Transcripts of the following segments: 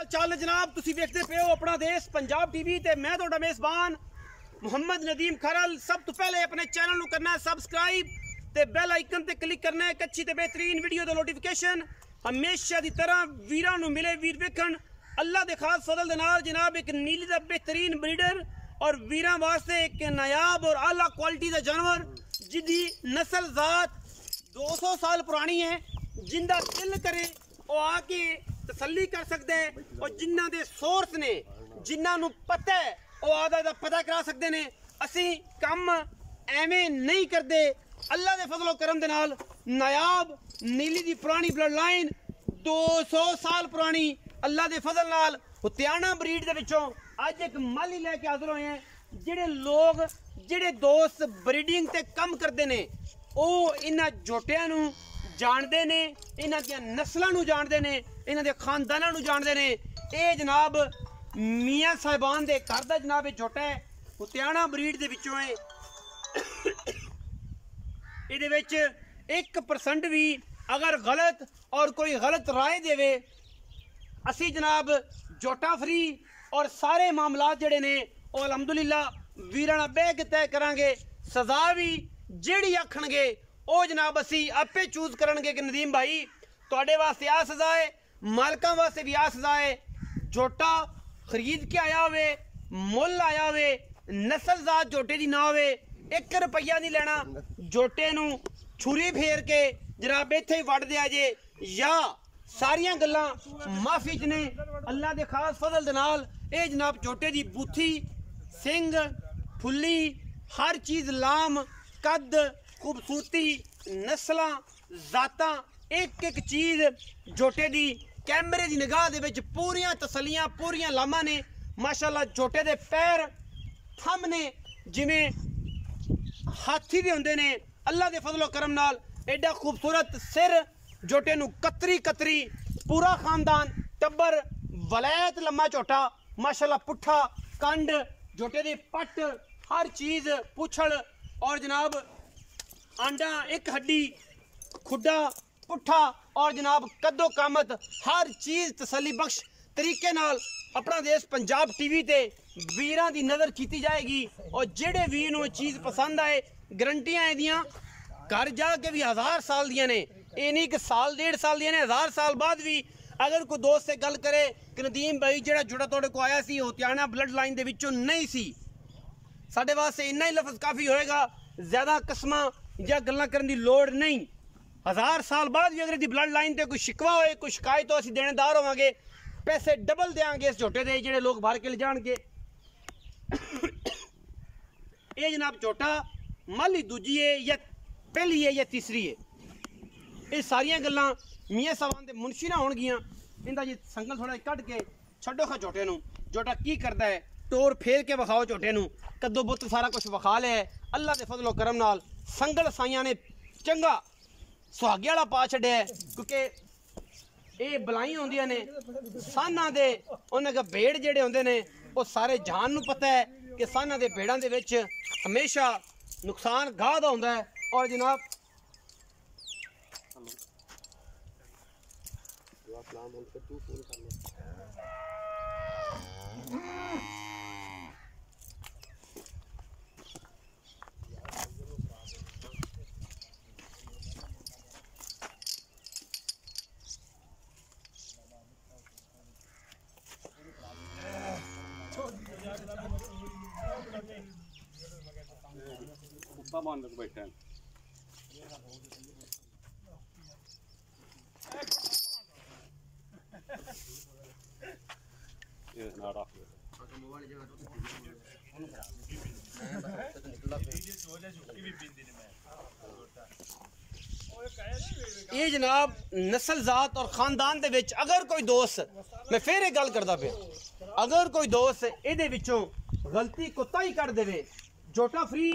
चल जनाब तुसी देखते पे हो अपना देश पंजाब टीवी ते मैं तुहाडा मेज़बान मुहम्मद नदीम खरल। सब तो पहले अपने चैनल नू करना है सबसक्राइब ते बेल आइकन ते क्लिक करना है। एक अच्छी ते बेहतरीन वीडियो दा नोटिफिकेशन हमेशा दी तरह वीरां नू मिले। वीर वेखण अल्लाह दे खास फजल दे नाल जनाब एक नीली दा बेहतरीन ब्रीडर और वीरां वास्ते एक नायाब और आला क्वालिटी दा जानवर जिदी नस्ल जात 200 साल पुरानी है। जिंदा दिल करे वो आके तसल्ली कर सकते हैं और जिन्हों के सोर्स ने जिन्होंने पता है वो आदा दा पता करा सकते हैं। असी कम एवें नहीं करते। अल्लाह के फजलो करम दे नाल नायाब नीली दी पुरानी ब्लड लाइन 200 साल पुरानी अल्लाह के फजल नाल हुतियाना ब्रीड दे विचों अज एक माली लैके हाजिर होए हैं। जिहड़े लोग जिहड़े दोस्त ब्रीडिंग ते कम करते हैं वो इन्हां जोटियां नूं जानते ने, इन्हां दी नस्लां नूं जानते ने, इन्हां दे खानदानां नूं जानते ने। ये जनाब मियाँ साहिबान दे घर दा जनाब ये जोटा है हुतियाना ब्रीड दे विचों है। इहदे विच 1% भी अगर गलत और कोई गलत राय देवे असी जनाब जोटा फ्री और सारे मामलात जिहड़े ने वो अलहमदुलिल्लाह वीरां नाल बैठ के तय करांगे। सज़ा भी जिहड़ी आखणगे ਉਹ जनाब असी आपे चूज करनगे कि नदीम भाई तुहाडे वास्ते आ सज़ा है, मालकां वास्ते भी आ सज़ा है। जोटा खरीद के आया होवे, मुल आया होवे, नस्लजात जोटे दी ना होवे, 1 रुपया नहीं लेना। जोटे नूं छुरी फेर के जनाब इत्थे ही वड़ दिया जे या सारियां गल्लां माफी च ने अल्लाह दे खास फजल दे नाल। ये जनाब जोटे दी बूथी सिंग फुल्ली हर चीज़ लाम कद खूबसूरती नस्लां जातां एक एक चीज़ जोटे दी कैमरे दी निगाह दे विच पूरियां तसलियां पूरियां लामां ने। माशाअल्लाह जोटे दे पैर थम ने जिवें हाथी दे हुंदे ने। अल्लाह दे फजलो करम नाल एडा खूबसूरत सिर जोटे नूं कतरी कतरी पूरा खानदान टब्बर वलैत लम्मा झोटा माशाअल्लाह पुट्ठा कंड जोटे दे पट हर चीज़ पुछड़ और जनाब आंडा एक हड्डी खुडा पुट्ठा और जनाब कदो कामत हर चीज़ तसली बख्श तरीके नाल अपना देश पंजाब टीवी ते वीरां दी नज़र की जाएगी। और जेड़े वीर नूं चीज़ पसंद आए गारंटियां एदियां घर जाके भी 1000 साल दियां ने। ये नहीं कि साल 1.5 साल दियां ने, 1000 साल बाद भी अगर कोई दोस्त से गल करे कि नदीम भाई जेड़ा जुड़ा तुहाडे को आया सी हुतियाना ब्लड लाइन दे विचों नहीं सी, साडे वास्ते इन्ना ही लफ्ज़ काफ़ी होएगा। ज़्यादा कस्मां या गल्लां करन दी लोड़ नहीं। 1000 साल बाद भी अगर इहदी ब्लड लाइन ते कोई शिकवा होए कोई शिकायत हो असीं देनेदार होवांगे, पैसे डबल देंगे इस झोटे दे जिहड़े लोग भर के ले जाणगे। ये जनाब झोटा माली दूजी है या पहली है या तीसरी है, ये सारियां गल्लां मियाँ साहबान दे मुंशी ना होणगियां। इंदा जी संगल थोड़ा कट के छड्डो खा झोटे नूं। झोटा की करदा है टोर फेर के विखाओ झोटे नूं, कद्दो बुत सारा कुछ विखा लिया है। अल्लाह के फजलो करम नाल संगल साइयां ने चंगा सुहागे वाला पा छड्डिया है क्योंकि ये बलाई होंदियां ने साना दे उन्हें के भेड़ जेड़े होंदे ने वो सारे जहान नूं पता है कि साना दे भेड़ां दे विच हमेशा नुकसान गाह दा हुंदा है। और जनाब मान रख बैठे हैं। ये जनाब नस्ल जात और खानदान दे विच अगर कोई दोस्त मैं फिर एक गल करदा पे अगर कोई दोस्त इहदे विचों गलती कोताही कर देवे जोटा फ्री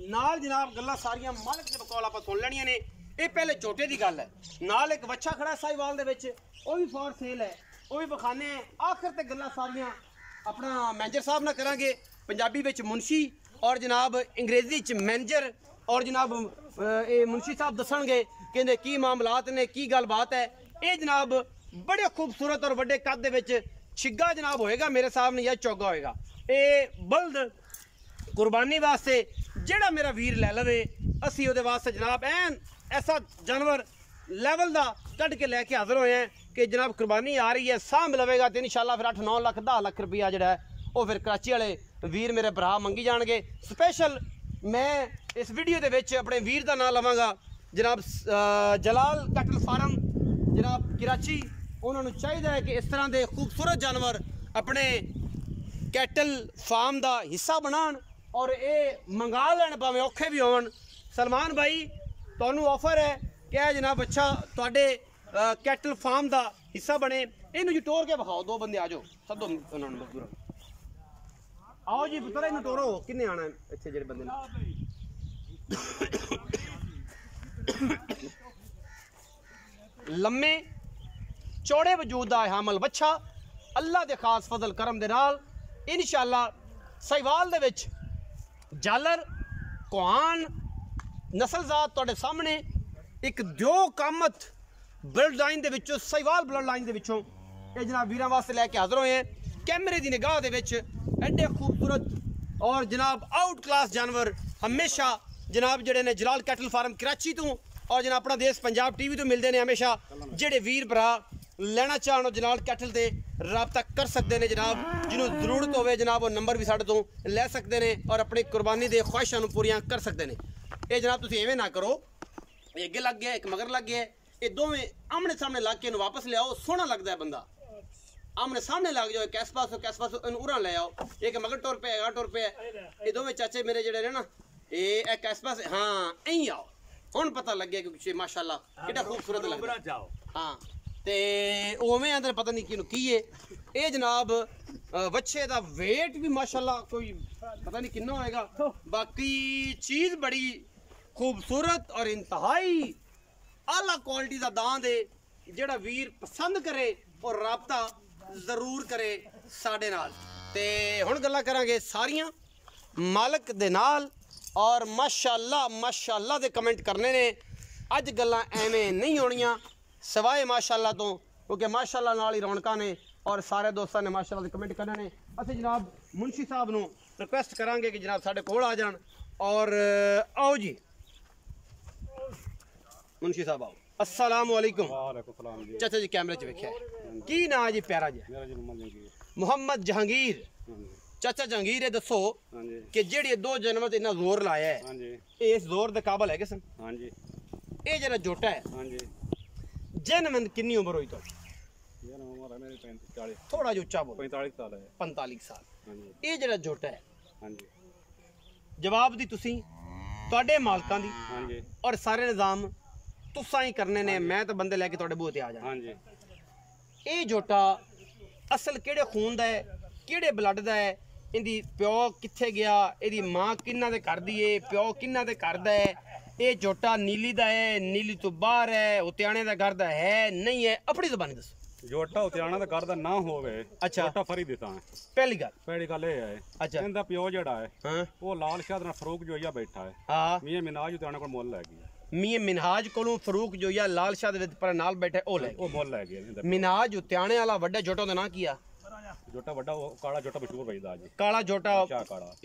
नाल जनाब गल्लां सारियां मालिक दे बकौल आपां सुन लैणियां ने। ये पहले जोटे दी गल है, नाल एक बच्चा खड़ा साहिवाल दे विच वो भी फॉर सेल है, वो भी बखाने आखिर ते गल्लां सारियां अपना मैनेजर साहब ना करांगे पंजाबी विच मुंशी और जनाब अंग्रेजी च मैनेजर और जनाब ये मुंशी साहब दसणगे कहंदे की मामलात ने की गल बात है। ये जनाब बड़े खूबसूरत और बड़े कद दे विच छिग्गा जनाब होएगा मेरे सामने या चौगा होएगा। ये बल्द कुर्बानी वास्ते जेड़ा मेरा वीर लै लवे असी उहदे वास्ते जनाब ऐन ऐसा जानवर लैवल का कट के लैके हाजिर होए हैं कि जनाब कुर्बानी आ रही है, सांभ लवेगा तो इंशाल्लाह फिर 8-9 लाख 10 लाख रुपया जोड़ा है वो फिर कराची वाले वीर मेरे भरा मंगी जाएंगे। स्पैशल मैं इस वीडियो के विच अपने वीर का नाम लवांगा जनाब जलाल कैटल फार्म जनाब कराची। उन्होंने चाहिए है कि इस तरह के खूबसूरत जानवर अपने कैटल फार्म का हिस्सा बनान और ये मंगा लैन भावें औखे भी होवन। सलमान भाई तुहानू ऑफर है क्या जनाब, अच्छा तुहाडे कैटल फार्म का हिस्सा बने, इनू जी टोर के विखाओ। 2 बंदे आ जाओ, सदो उन्होंने मजदूर आओ जी पुत्तर इनू टोरो। किन्ने आना है इत्थे जेड़े बंदे लम्मे चौड़े वजूद दा हामल बच्चा अल्लाह दे खास फजल करम दे नाल इंशाअल्लाह साहिवाल दे विच जालर कुहान नस्लजात तुहाडे सामने एक दो कामत ब्लड लाइन दे विचों साहिवाल ब्लड लाइन दे विचों ये जनाब वीरां वास्ते लैके हाजिर होए हैं। कैमरे की निगाह दे विच एडे खूबसूरत और जनाब आउट क्लास जानवर हमेशा जनाब जेडे ने जलाल कैटल फार्म कराची तो और जनाब अपना देश पंजाब टीवी तो मिलते हैं हमेशा। जेडे वीर भरा लेना चाहन जलाल कैटल से रबता कर सकते हैं जनाब, जिन्होंने जरूरत हो जनाब वो नंबर भी साढ़े तो लै सकते हैं और अपनी कुर्बानी के ख्वाहिशों पूरियां कर सकते हैं। ये जनाब तुम इवें ना करो, एक अगे लग गया एक मगर लग गया, ये दोवें आमने सामने लग के वापस ले आओ, सोहना लगता है बंदा। आमने सामने लग जाओ, कैस पास उरा ले आओ, एक मगर टुर पे टुर पे ये दोवें चाचे मेरे जेडे ने ना ये कैस पास हाँ यही आओ हुण पता लगे कि माशाल्लाह कितना खूबसूरत लग रहा। हाँ ते उवें अंदर पता नहीं किनू की है ये जनाब बच्चे का वेट भी माशाल्लाह कोई पता नहीं कितना होएगा। बाकी चीज़ बड़ी खूबसूरत और इंतहाई आला क्वालिटी का दांद है, जेड़ा वीर पसंद करे और रबता जरूर करे साडे नाल। ते हुण गल्लां करांगे सारियां मालक दे नाल और माशाल्लाह माशाल्लाह दे कमेंट करने ने। अज गल्लां एवें नहीं होणियां सवाए माशाल्लाह तो, क्योंकि माशाल्लाह नाल ही रौनकां ने और सारे दोस्तों ने माशाल्लाह दे कमेंट करने ने। असीं जनाब मुंशी साहब नूं रिक्वेस्ट करांगे कि जनाब साडे कोल आ जाण और आओ जी मुंशी साहब आओ। अस्सलाम वालेकुम। चाचा जी कैमरे च वेख्या की ना जी प्यारा जी मुहम्मद जहांगीर। चाचा जहांगीर ये दसो कि जेड़ी 2 जनवरी इन्ना जोर लाया है ये इस जोर दे काबल है किसन? हां जी ये जरा जोटा है। हां जी जनमन कितनी उम्र हुई तो? जन उम्र है मेरी 40 थोड़ा जो उच्चा बोल 45 साल है। 45 साल। हां जी ये जरा जोटा है। हां जी जवाब दी तुसी तुहाडे मालकां दी। हां जी और सारे निजाम तुसां ही करने ने, मैं तो बंदे लेके तुहाडे बूहे ते आ जाना। हां जी ये जोटा असल केड़े खून दा है केड़े ब्लड दा है, इंदी प्यो कित्थे गया, इहदी मां किन्ना दे घर दी है, प्यो किन्ना दे घर दा है, ये जोटा नीली दा है नीली तो बाहर है, उत्याने दा घर दा है नहीं है, अपनी ज़बानी दसो। जोटा उत्याना दा घर दा ना होवे अच्छा जोटा फरी देता है पहली गल ये है। अच्छा इनदा प्यो जेड़ा है हां वो लाल शाह दा फरूक जोइया बैठा है। हां मियां मिनाज उत्याना को मोल लै गया, मियां मिनहाज कोलों फरूक जोइया लाल शाह दे पर नाल बैठे ओ ले ओ मोल लै गया। मिनहाज उत्याने वाला वड्डे जोटो दा नाम किया जोटा बड़ा काला जोटा मशहूर भाईदा जी काला जोटा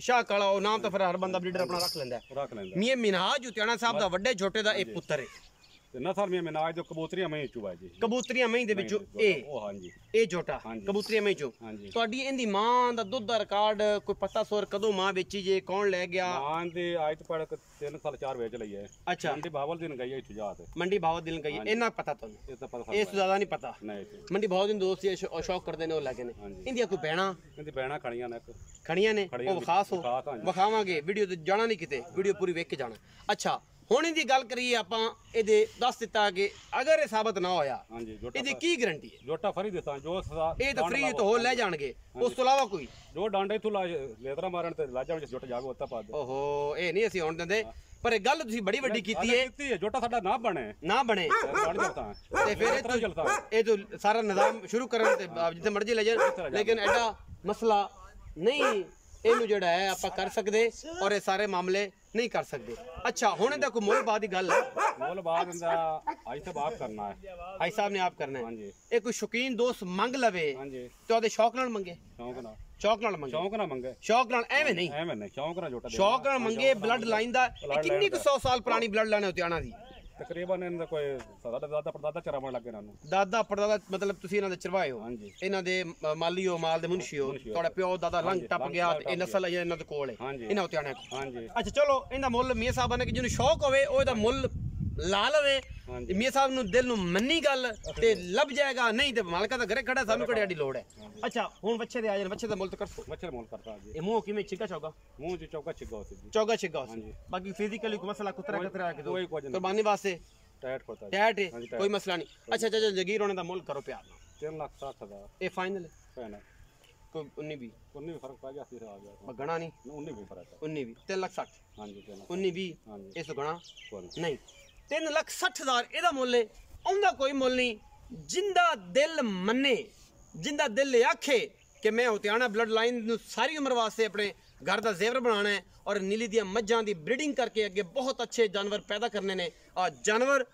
शाह काला वो नाम तो फिर हर बंदा ब्रीडर अपना रख लेंदा है। मियां मिनहाज उत्याना साहब दा वड्डे जोटे दा एक पुत्र है ते नस्ल मियां मिनाज दो कबूतरियां मई चू है जी, कबूतरियां मई दे विचों ए ओ हां जी ए जोटा कबूतरियां मई चों। तुहाडी इंदी मां दा दुध दा रिकॉर्ड कोई पता सोर कदों मां बेची जे कौन ले गया? मां दी आज तो पड़ 3 साल 4 बेच लई है। अच्छा मंडी बावल दिन गई है इत्थे जात मंडी बावल दिन गई है, इना पता तुहानू? इस तो ज्यादा नहीं पता नहीं। मंडी बावल दिन दोस्त ये शौक करदे ने ओ लगे ने। इंदियां कोई बहना इंदी बहना खड़ियां ने खड़ियां ने ओ खास हो विखावांगे वीडियो ते जाना नहीं किते, वीडियो पूरी वेख के जाना। अच्छा हुण इहदी गल करिए आपां इहदे दस दित्ता कि अगर ये साबित ना होया इहदी की गारंटी है? जोटा फरी देता जो ये तो फ्री तो हो ले जाणगे, उस तो इलावा कोई जो डांडे तू लेतरा मारन ते ला जाण जोटा जावे उत्ता पा दे। ओहो ये नहीं ਅਸੀਂ ਹੋਣ ਦਿੰਦੇ, ਪਰ ਇਹ ਗੱਲ ਤੁਸੀਂ ਬੜੀ ਵੱਡੀ ਕੀਤੀ ਹੈ। जोटा साडा ना बने बन जाता ते फिर ये तो सारा निजाम शुरू करन ते जिथे मर्जी ले जान, लेकिन एडा मसला नहीं ਇਹਨੂੰ ਜਿਹੜਾ ਹੈ ਆਪਾਂ ਕਰ ਸਕਦੇ ਔਰ ਇਹ ਸਾਰੇ ਮਾਮਲੇ नहीं कर सकते। अच्छा हुण इहदा कोई मोल बाद की गल है? मोल बाद इंदा हाई साहब आप करना है, हाई साहब ने आप करना है। हां जी। ये कोई शौकीन दोस्त मंग लवे हां जी तो ओदे शौक नाल मंगे, शौक नाल मंगे, शौक नाल मंगे, शौक नाल एवें नहीं शौक नाल जोटा शौक नाल मंगे। ब्लड लाइन दा कितनी 100 साल पुरानी ब्लड लाइन होती आना दी तकरीबन इनदा कोई दादा परदादा चरावण लगे इन्हां नूं, दादा परदादा मतलब तुसी इन्हां दे चरवाए हो? हां जी। इन्हां दे माली हो, माल दे मुंशी हो, तुहाडा प्यो दादा लंघ टप गया ते नस्ल है इन्हां दे कोल है, इन्हां उत्ते आने। हां जी। अच्छा चलो इन्दा मुੱਲ मियां साहब ने कि जिन्नू शौक होवे ओ इहदा मुੱਲ ला लवे। मियां साहब नु दिल नु मन्नी गल ते लब जाएगा, नहीं ते मालका दा घरे खड़ा सानू कड़े दी लोड़ है। अच्छा हुन बच्चे दे आ जान, बच्चे दा मुੱਲ तो करसो। बच्चे दा मुੱਲ करता जी। ए मुंह किवें छिका चौगा? मुंह च चौका छिगा होसी जी, चौगा छिगा होसी। बाकी फिजिकली कोई मसला कुतरा कतरा के दो कुर्बानी वास्ते टाइट होता है, टाइट है, कोई मसला नहीं। अच्छा अच्छा जगीर होने दा मुੱਲ करो प्यार नाल। 3,60,000 ए फाइनल है फाइनल। कोई 19 20 19 फर्क पा गया, 30 आ गया गणा नहीं, 19 भी फर्क है। 19 20 3,60,000। हां जी 19 20 हां जी इस गणा कोई नहीं। 3,60,000 ਇਹਦਾ ਮੁੱਲ ਹੈ। ਉਹਦਾ ਕੋਈ ਮੁੱਲ ਨਹੀਂ। ਜਿੰਦਾ ਦਿਲ ਮੰਨੇ, ਜਿੰਦਾ ਦਿਲ ਆਖੇ ਕਿ ਮੈਂ ਹੁਤਿਆਣਾ ਬਲੱਡ ਲਾਈਨ ਨੂੰ ਸਾਰੀ ਉਮਰ ਵਾਸਤੇ ਆਪਣੇ घर का जेवर बनाना है और नीली दियां मज्जां दी ब्रीडिंग करके अगे बहुत अच्छे जानवर पैदा करने ने और जानवर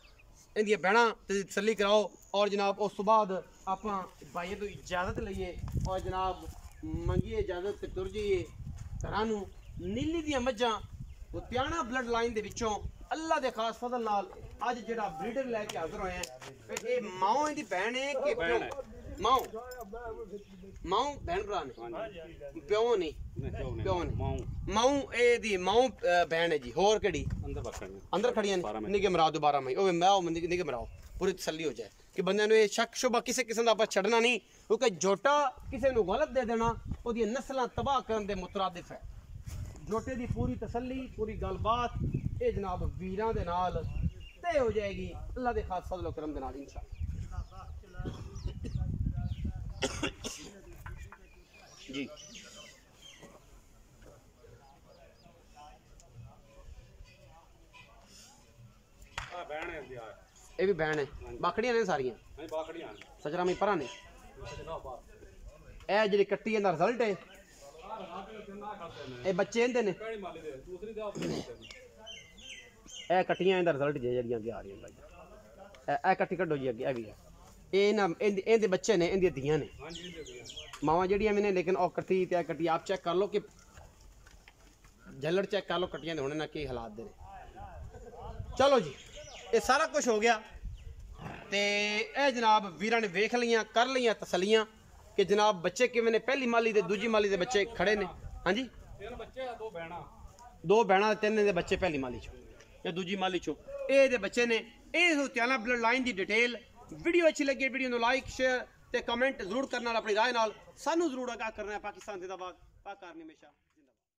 इंदियां भैणां ते तसल्ली कराओ। और जनाब उस तो बाद आपां भाइयों तो इजाजत लईए और जनाब मंगिए इजाजत ते तुर जाइए घरां नूं। नीली दियां मज्जां हुतियाणा ब्लड लाइन दे विचों अल्लाह दे खास फजल नाल अज जिहड़ा ब्रीडर लैके हाजिर होए हैं ये माओ दी भैन है कि प्यो? माओ माओ भैन भरा ने, प्यो नहीं प्यो नहीं माऊ ए दी माऊ भैन है जी। होर केड़ी अंदर खड़ियां ने? निगे मराओ दोबारा मई ओवे मैं निगे मराओ पूरी तसल्ली हो जाए कि बंदे नूं ये शक शुबा किसी किस्म दा आपां छड्डना नहीं क्योंकि जोटा किसी नूं गलत दे देना ओदी नस्लां तबाह करन दे मुतरादिफ है। जोटे दी पूरी तसल्ली पूरी गलबात ये जनाब वीरां दे नाल तय हो जाएगी अल्लाह दे खास फजल करम दे नाल इंशाअल्लाह जी। ये भी बहन है, बाखड़ियां ने सारियां सचरा में परा ने। ए जी कट्टी इहदा रिजल्ट है, ये बच्चे इहदे ने, ए कट्टियां इहदा रिजल्ट जे जड़ियां अगे आ रही भाई। ए कट्टी कड्डो जी अगे, ए भी है ये ना इहदे बच्चे ने, इहदियां धीयां ने मावां जड़ियां भी ने। लेकिन और कट्टी ते कट्टी आप चेक कर लो कि झल्लड़ चेक कर लो कट्टियां दे होने ना की हालात दे। चलो जी ये सारा कुछ हो गया ते ए जनाब वीरां ने वेख लियां कर लियां तसलियां कि जनाब बच्चे किवें ने। पहली माली दे दूजी माली दे बच्चे खड़े ने। हाँ जी दो भैणां तीन दे बच्चे पहली माली चो या दूजी माली चो ए दे बच्चे ने। ये हुतियाणा ब्लड लाइन दी डिटेल। वीडियो अच्छी लगी वीडियो नूं लाइक शेयर ते कमेंट जरूर करना अपनी राय नाल सानू जरूर आगाह करना है। पाकिस्तान जिंदाबाद, पाक आर्मी हमेशा।